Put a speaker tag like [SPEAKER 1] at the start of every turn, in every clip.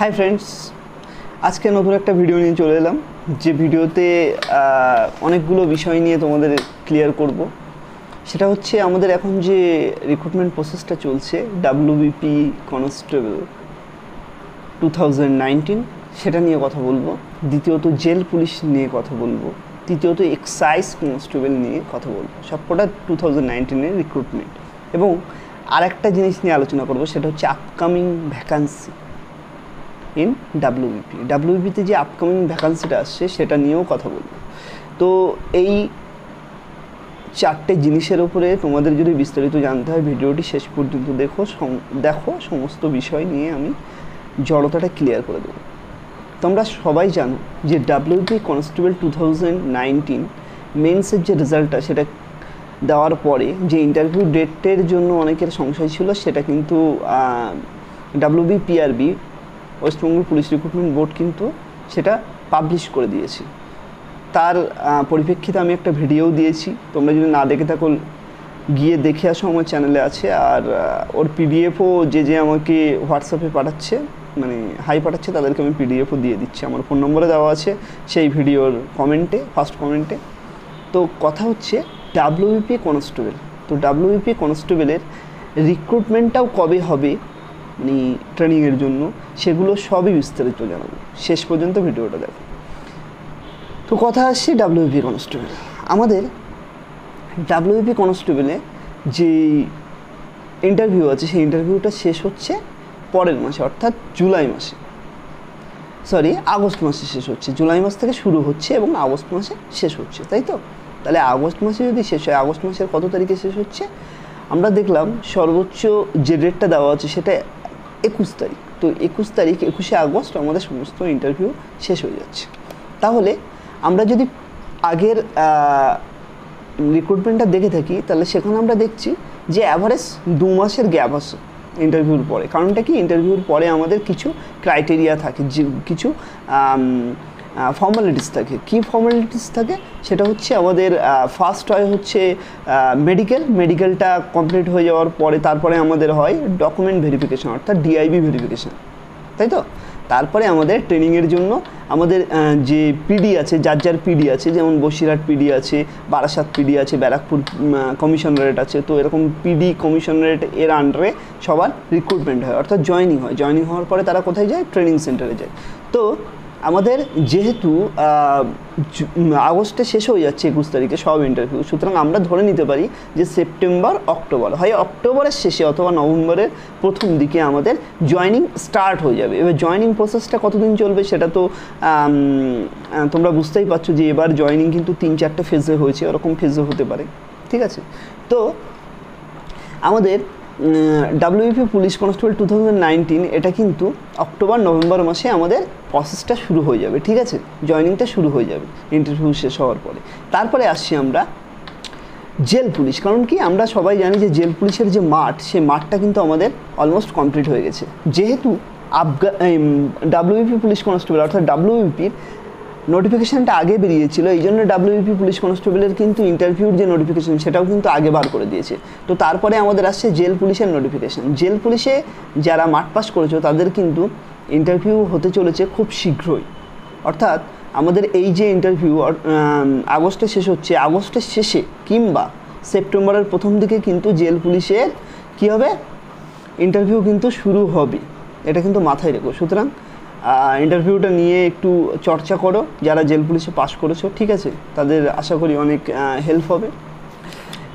[SPEAKER 1] Hi friends, আজকে নতুন একটা ভিডিও নিয়ে চলে এলাম, যে ভিডিওতে অনেকগুলো বিষয় নিয়ে তোমাদের ক্লিয়ার করব। সেটা হচ্ছে আমাদের এখন যে রিক্রুটমেন্ট প্রসেসটা চলছে ডাব্লিউবিপি কনস্টেবল 2019, সেটা নিয়ে কথা বলবো। দ্বিতীয়ত জেল পুলিশ নিয়ে কথা বলবো। তৃতীয়ত এক্সাইজ কনস্টেবল নিয়ে কথা বলবো। সবকটা 2019-এর রিক্রুটমেন্ট। এবং আরেকটা জিনিস নিয়ে আলোচনা করবো, সেটা হচ্ছে আপকামিং ভ্যাকান্সি ইন ডাব্লিউবিপিতে যে আপকামিং ভ্যাকান্সিটা আসছে সেটা নিয়েও কথা বলবো। তো এই চারটে জিনিসের উপরে তোমাদের যদি বিস্তারিত জানতে হয়, ভিডিওটি শেষ পর্যন্ত দেখো সমস্ত বিষয় নিয়ে আমি জড়তাটা ক্লিয়ার করে দেবো। তোমরা সবাই জানো যে ডাব্লিউবিপি কনস্টেবল 2019 মেন্সের যে রেজাল্টটা সেটা দেওয়ার পরে যে ইন্টারভিউ ডেটের জন্য অনেকের সংশয় ছিল, সেটা কিন্তু WBPRB West Bengal police recruitment board কিন্তু সেটা পাবলিশ করে দিয়েছে। তার পরিপ্রেক্ষিতে আমি একটা ভিডিও দিয়েছি, তোমরা যদি না দেখে থাকো গিয়ে দেখে আসো, আমার চ্যানেলে আছে। আর ওর পিডিএফও যে আমাকে হোয়াটসঅ্যাপে পাঠাচ্ছে, মানে হাই পাঠাচ্ছে, তাদেরকে আমি পিডিএফও দিয়ে দিচ্ছি। আমার ফোন নম্বরে দেওয়া আছে সেই ভিডিওর কমেন্টে, ফার্স্ট কমেন্টে। তো কথা হচ্ছে ডাব্লিউবিপি কনস্টেবল। তো ডাব্লিউবিপি কনস্টেবলের রিক্রুটমেন্টটাও কবে হবে, মানে ট্রেনিংয়ের জন্য, সেগুলো সবই বিস্তারিত জানাবো। শেষ পর্যন্ত ভিডিওটা দেখো। তো কথা আসছে ডাব্লিউবিপি কনস্টেবল। আমাদের ডাব্লিউবিপি কনস্টেবলে যে ইন্টারভিউ আছে, সেই ইন্টারভিউটা শেষ হচ্ছে পরের মাসে, অর্থাৎ আগস্ট মাসে শেষ হচ্ছে। জুলাই মাস থেকে শুরু হচ্ছে এবং আগস্ট মাসে শেষ হচ্ছে, তাই তো? তাহলে আগস্ট মাসে যদি শেষ হয়, আগস্ট মাসের কত তারিখে শেষ হচ্ছে? আমরা দেখলাম সর্বোচ্চ যে ডেটটা দেওয়া আছে সেটা 21 তারিখ। তো 21শে আগস্ট আমাদের সমস্ত ইন্টারভিউ শেষ হয়ে যাচ্ছে। তাহলে আমরা যদি আগের রিক্রুটমেন্টটা দেখে থাকি, তাহলে সেখানে আমরা দেখছি যে অ্যাভারেজ 2 মাসের গ্যাপ আছে ইন্টারভিউর পরে। কারণটা কি? ইন্টারভিউর পরে আমাদের কিছু ক্রাইটেরিয়া থাকে, যে কিছু ফর্মালিটিস থাকে। কি ফর্মালিটিস থাকে? সেটা হচ্ছে আমাদের ফার্স্ট হচ্ছে মেডিকেলটা কমপ্লিট হয়ে যাওয়ার পরে তারপরে আমাদের হয় ডকুমেন্ট ভেরিফিকেশান, অর্থাৎ ডিআইবি ভেরিফিকেশান, তাই তো? তারপরে আমাদের ট্রেনিংয়ের জন্য আমাদের যে পিডি আছে, যার পিডি আছে, যেমন বসিরহাট পিডি আছে, বারাসাত পিডি আছে, ব্যারাকপুর কমিশনারেট আছে। তো এরকম পিডি কমিশনারেট এর আন্ডারে সবার রিক্রুটমেন্ট হয়, অর্থাৎ জয়েনিং হয়। জয়েনিং হওয়ার পরে তারা কোথায় যায়? ট্রেনিং সেন্টারে যায়। তো আমাদের যেহেতু আগস্টে শেষ হয়ে যাচ্ছে 21 তারিখে সব ইন্টারভিউ, সুতরাং আমরা ধরে নিতে পারি যে সেপ্টেম্বর অক্টোবর, হয় অক্টোবরের শেষে অথবা নভেম্বরের প্রথম দিকে আমাদের জয়েনিং স্টার্ট হয়ে যাবে। এবার জয়েনিং প্রসেসটা কতদিন চলবে সেটা তো তোমরা বুঝতেই পারছো যে এবার জয়েনিং কিন্তু 3-4টে ফেজে হয়েছে, ওরকম ফেজে হতে পারে, ঠিক আছে? তো আমাদের ডাব্লিউবিপি পুলিশ কনস্টেবল 2019 এটা কিন্তু অক্টোবর নভেম্বর মাসে আমাদের প্রসেসটা শুরু হয়ে যাবে, ঠিক আছে? জয়েনিংটা শুরু হয়ে যাবে ইন্টারভিউ শেষ হওয়ার পরে। তারপরে আসছি আমরা জেল পুলিশ। কারণ কি, আমরা সবাই জানি যে জেল পুলিশের যে মাঠ, সেই মাঠটা কিন্তু আমাদের অলমোস্ট কমপ্লিট হয়ে গেছে। যেহেতু ডাব্লিউবিপি পুলিশ কনস্টেবল অর্থাৎ ডাব্লিউবিপির নোটিফিকেশানটা আগে বেরিয়েছিল, এই জন্য ডাব্লিউবিপি পুলিশ কনস্টেবলের কিন্তু ইন্টারভিউর যে নোটিফিকেশান সেটাও কিন্তু আগে বার করে দিয়েছে। তো তারপরে আমাদের আসছে জেল পুলিশের নোটিফিকেশান। জেল পুলিশে যারা মাঠ পাস করেছো তাদের কিন্তু ইন্টারভিউ হতে চলেছে খুব শীঘ্রই। অর্থাৎ আমাদের এই যে ইন্টারভিউ আগস্টে শেষ হচ্ছে, আগস্টের শেষে কিংবা সেপ্টেম্বরের প্রথম দিকে কিন্তু জেল পুলিশের কী হবে? ইন্টারভিউ কিন্তু শুরু হবে। এটা কিন্তু মাথায় রেখো। সুতরাং ইন্টারভিউটা নিয়ে একটু চর্চা করো, যারা জেল পুলিশে পাস করেছো, ঠিক আছে? তাদের আশা করি অনেক হেল্প হবে।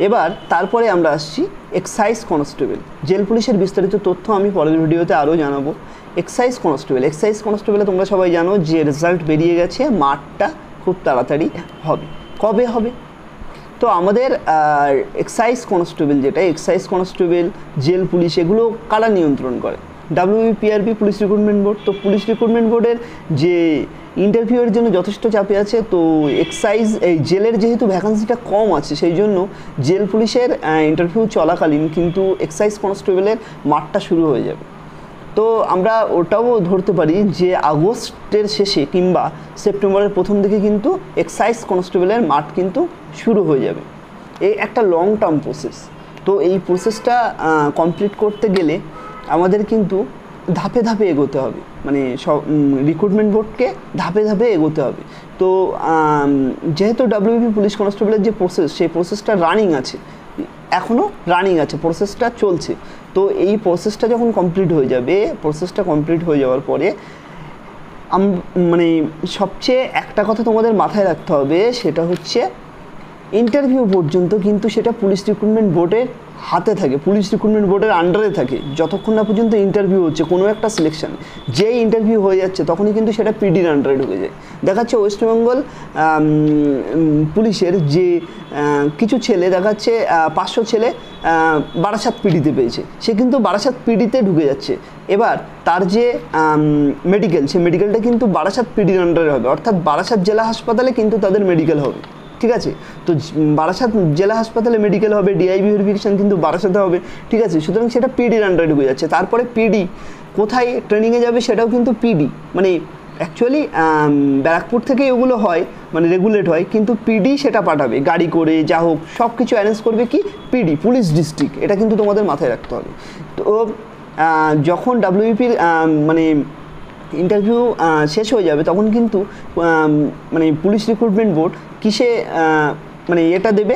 [SPEAKER 1] এবার তারপরে আমরা আসছি এক্সাইজ কনস্টেবল। জেল পুলিশের বিস্তারিত তথ্য আমি পরের ভিডিওতে আরও জানাবো। এক্সাইজ কনস্টেবলে তোমরা সবাই জানো যে রেজাল্ট বেরিয়ে গেছে, মাঠটা খুব তাড়াতাড়ি হবে। কবে হবে? তো আমাদের এক্সাইজ কনস্টেবল জেল পুলিশ, এগুলো কারা নিয়ন্ত্রণ করে? WBPRB police recruitment board. তো পুলিশ রিক্রুটমেন্ট বোর্ডের যে ইন্টারভিউয়ের জন্য যথেষ্ট চাপে আছে। তো এই জেলের যেহেতু ভ্যাকান্সিটা কম আছে, সেই জন্য জেল পুলিশের ইন্টারভিউ চলাকালীন কিন্তু এক্সাইজ কনস্টেবলের মাঠটা শুরু হয়ে যাবে। তো আমরা ওটাও ধরতে পারি যে আগস্টের শেষে কিংবা সেপ্টেম্বরের প্রথম দিকে কিন্তু এক্সাইজ কনস্টেবলের মাঠ কিন্তু শুরু হয়ে যাবে। এই একটা লং টার্ম প্রসেস। তো এই প্রসেসটা কমপ্লিট করতে গেলে আমাদের কিন্তু ধাপে ধাপে এগোতে হবে, মানে সব রিক্রুটমেন্ট বোর্ডকে ধাপে ধাপে এগোতে হবে। তো যেহেতু ডাব্লিউবিপি পুলিশ কনস্টেবলের যে প্রসেস, সেই প্রসেসটা রানিং আছে, এখনও রানিং আছে, প্রসেসটা চলছে। তো এই প্রসেসটা যখন কমপ্লিট হয়ে যাবে, প্রসেসটা কমপ্লিট হয়ে যাওয়ার পরে মানে সবচেয়ে একটা কথা তোমাদের মাথায় রাখতে হবে, সেটা হচ্ছে ইন্টারভিউ পর্যন্ত কিন্তু সেটা পুলিশ রিক্রুটমেন্ট বোর্ডের হাতে থাকে, পুলিশ রিক্রুটমেন্ট বোর্ডের আন্ডারে থাকে, যতক্ষণ না পর্যন্ত ইন্টারভিউ হচ্ছে কোনো একটা সিলেকশন। যেই ইন্টারভিউ হয়ে যাচ্ছে তখনই কিন্তু সেটা পিডির আন্ডারে ঢুকে যায়। দেখাচ্ছে ওয়েস্টবেঙ্গল পুলিশের যে কিছু ছেলে দেখাচ্ছে 500 ছেলে বারাসাত পিডিতে পেয়েছে, সে কিন্তু বারাসাত পিডিতে ঢুকে যাচ্ছে। এবার তার যে মেডিকেল, সে মেডিকেলটা কিন্তু বারাসাত পিডির আন্ডারে হবে, অর্থাৎ বারাসাত জেলা হাসপাতালে কিন্তু তাদের মেডিকেল হবে, ঠিক আছে। তো বারাসাত জেলা হাসপাতালে মেডিকেল হবে, ডিআইবি ভেরিফিকেশান কিন্তু বারাসাতে হবে, ঠিক আছে। সুতরাং সেটা পিডির আন্ডারে ঢুকে যাচ্ছে। তারপরে পিডি কোথায় ট্রেনিংয়ে যাবে সেটাও কিন্তু পিডি, মানে অ্যাকচুয়ালি ব্যারাকপুর থেকে এগুলো হয়, মানে রেগুলেট হয়, কিন্তু পিডি সেটা পাঠাবে গাড়ি করে, যা হোক সব কিছু অ্যারেঞ্জ করবে কি পিডি, পুলিশ ডিস্ট্রিক্ট। এটা কিন্তু তোমাদের মাথায় রাখতে হবে। তো যখন ডাব্লিউবিপির মানে ইন্টারভিউ শেষ হয়ে যাবে তখন কিন্তু মানে পুলিশ রিক্রুটমেন্ট বোর্ড কিসে মানে এটা দেবে,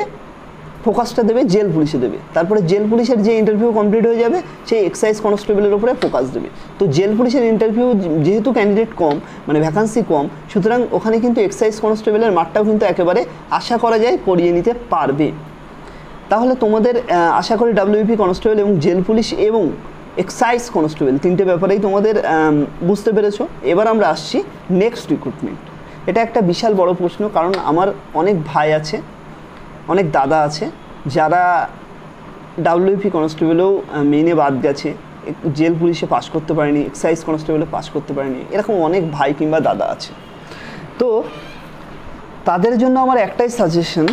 [SPEAKER 1] ফোকাসটা দেবে জেল পুলিশে দেবে। তারপরে জেল পুলিশের যে ইন্টারভিউ কমপ্লিট হয়ে যাবে সেই এক্সাইজ কনস্টেবলের উপরে ফোকাস দেবে। তো জেল পুলিশের ইন্টারভিউ যেহেতু ক্যান্ডিডেট কম, মানে ভ্যাকান্সি কম, সুতরাং ওখানে কিন্তু এক্সাইজ কনস্টেবলের মাঠটাও কিন্তু একেবারে আশা করা যায় করিয়ে নিতে পারবে। তাহলে তোমাদের আশা করি ডাব্লিউবিপি কনস্টেবল এবং জেল পুলিশ এবং এক্সাইজ কনস্টেবল তিনটে ব্যাপারেই তোমাদের বুঝতে পেরেছো। এবার আমরা আসছি নেক্সট রিক্রুটমেন্ট। এটা একটা বিশাল বড় প্রশ্ন, কারণ আমার অনেক ভাই আছে, অনেক দাদা আছে যারা ডাব্লিউবিপি কনস্টেবলেও মেইনে বাদ গেছে, জেল পুলিশে পাস করতে পারেনি, এক্সাইজ কনস্টেবলে পাস করতে পারেনি, এরকম অনেক ভাই কিংবা দাদা আছে। তো তাদের জন্য আমার একটাই সাজেশন,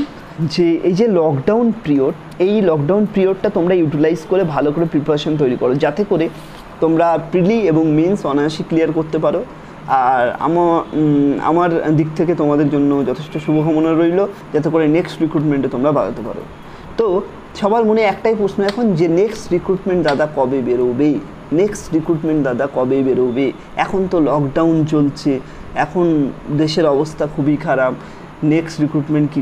[SPEAKER 1] যে এই যে লকডাউন পিরিয়ড, এই লকডাউন পিরিয়ডটা তোমরা ইউটিলাইজ করে ভালো করে প্রিপারেশন তৈরি করো, যাতে করে তোমরা প্রিলি এবং মেন্স অনায়াসে ক্লিয়ার করতে পারো। আর আমার দিক থেকে তোমাদের জন্য যথেষ্ট শুভকামনা রইল, যাতে করে নেক্সট রিক্রুটমেন্টে তোমরা বাড়াতে পারো। তো সবার মনে একটাই প্রশ্ন এখন, যে নেক্সট রিক্রুটমেন্ট দাদা কবে বেরোবে, নেক্সট রিক্রুটমেন্ট দাদা কবে বেরোবে। এখন তো লকডাউন চলছে, এখন দেশের অবস্থা খুবই খারাপ, নেক্সট রিক্রুটমেন্ট কি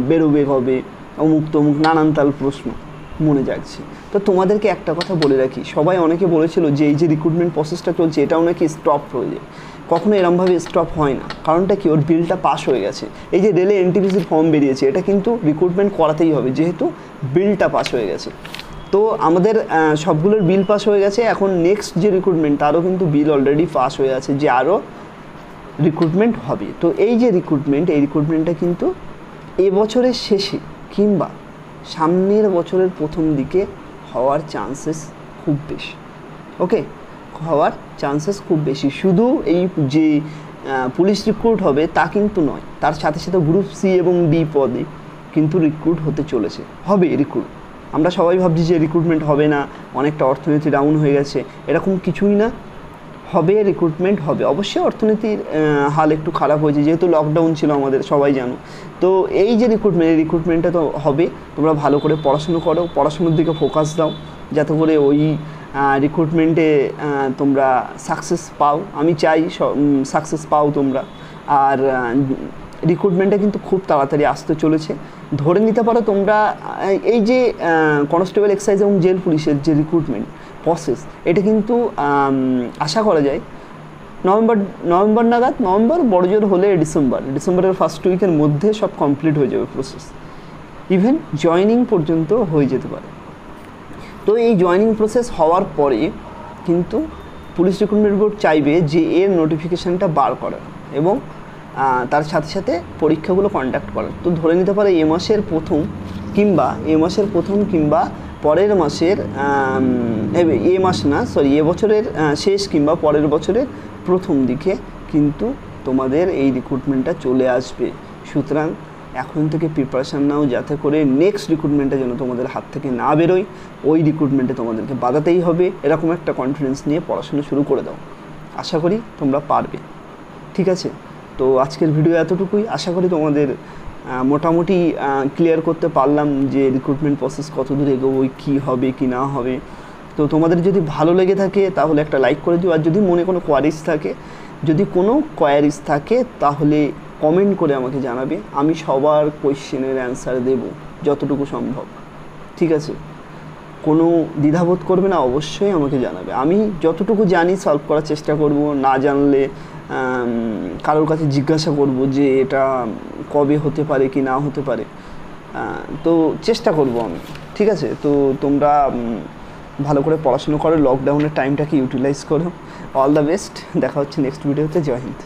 [SPEAKER 1] বেরোবে কবে, অমুক তমুক নানান তাল প্রশ্ন মনে জাগছে। তো তোমাদেরকে একটা কথা বলে রাখি, সবাই অনেকে বলেছিল যে এই যে রিক্রুটমেন্ট প্রসেসটা চলছে এটাও নাকি স্টপ হয়ে যায়। কখনো এরমভাবে স্টপ হয় না, কারণটা কি, ওর বিলটা পাস হয়ে গেছে। এই যে রেলে এনটিপিসির ফর্ম বেরিয়েছে, এটা কিন্তু রিক্রুটমেন্ট করাতেই হবে, যেহেতু বিলটা পাস হয়ে গেছে। তো আমাদের সবগুলোর বিল পাস হয়ে গেছে, এখন নেক্সট যে রিক্রুটমেন্ট তারও কিন্তু বিল অলরেডি পাস হয়ে আছে, যে আরও রিক্রুটমেন্ট হবে। তো এই যে রিক্রুটমেন্ট, এই রিক্রুটমেন্টটা কিন্তু এবছরের শেষে কিংবা সামনের বছরের প্রথম দিকে হওয়ার চান্সেস খুব বেশি। ওকে, হওয়ার চান্সেস খুব বেশি। শুধু এই যে পুলিশ রিক্রুট হবে তা কিন্তু নয়, তার সাথে সাথে গ্রুপ সি এবং ডি পদে কিন্তু রিক্রুট হতে চলেছে, হবে রিক্রুট। আমরা সবাই ভাবছি যে রিক্রুটমেন্ট হবে না, অনেকটা অর্থনীতি ডাউন হয়ে গেছে, এরকম কিছুই না, হবে রিক্রুটমেন্ট হবে। অবশ্যই অর্থনীতির হাল একটু খারাপ হয়েছে, যেহেতু লকডাউন ছিল আমাদের, সবাই জানো। তো এই যে রিক্রুটমেন্টটা তো হবে, তোমরা ভালো করে পড়াশুনো করো, পড়াশুনোর দিকে ফোকাস দাও, যাতে করে ওই রিক্রুটমেন্টে তোমরা সাকসেস পাও। আমি চাই সাকসেস পাও তোমরা। আর রিক্রুটমেন্টটা কিন্তু খুব তাড়াতাড়ি আসতে চলেছে। ধরে নিতে পারো তোমরা এই যে কনস্টেবল, এক্সাইজ এবং জেল পুলিশের যে রিক্রুটমেন্ট প্রসেস, এটা কিন্তু আশা করা যায় নভেম্বর নাগাদ, নভেম্বর বড়জোর হলে ডিসেম্বরের ফার্স্ট উইকের মধ্যে সব কমপ্লিট হয়ে যাবে প্রসেস। ইভেন জয়েনিং পর্যন্ত হয়ে যেতে পারে। তো এই জয়েনিং প্রসেস হওয়ার পরে কিন্তু পুলিশ রিক্রুটমেন্ট বোর্ড চাইবে যে এর নোটিফিকেশানটা বার করার এবং তার সাথে সাথে পরীক্ষাগুলো কন্ডাক্ট করার। তো ধরে নিতে পারে এ মাসের প্রথম কিংবা পরের মাসের এ বছরের শেষ কিংবা পরের বছরের প্রথম দিকে কিন্তু তোমাদের এই রিক্রুটমেন্টটা চলে আসবে। সুতরাং এখন থেকে প্রিপারেশান নাও, যাতে করে নেক্সট রিক্রুটমেন্টটা যেন তোমাদের হাত থেকে না বেরোয়, ওই রিক্রুটমেন্টে তোমাদেরকে বাধাতেই হবে, এরকম একটা কনফিডেন্স নিয়ে পড়াশোনা শুরু করে দাও। আশা করি তোমরা পারবে, ঠিক আছে। তো আজকের ভিডিও এতটুকুই। আশা করি তোমাদের মোটামুটি ক্লিয়ার করতে পারলাম যে রিক্রুটমেন্ট প্রসেস কত দূর এগোবে, কী হবে কি না হবে। তো তোমাদের যদি ভালো লেগে থাকে তাহলে একটা লাইক করে দিও, আর যদি মনে কোনো কোয়ারিজ থাকে তাহলে কমেন্ট করে আমাকে জানাবে, আমি সবার কোয়েশ্চেনের অ্যান্সার দেব যতটুকু সম্ভব, ঠিক আছে? কোনো দ্বিধাবোধ করবে না, অবশ্যই আমাকে জানাবে, আমি যতটুকু জানি সলভ করার চেষ্টা করব, না জানলে কারোর কাছে জিজ্ঞাসা করব যে এটা কবে হতে পারে কি না হতে পারে, তো চেষ্টা করব আমি, ঠিক আছে? তো তোমরা ভালো করে পড়াশুনো করো, লকডাউনের টাইমটাকে ইউটিলাইজ করো। অল দ্য বেস্ট, দেখা হচ্ছে নেক্সট ভিডিওতে। জয় হিন্দ।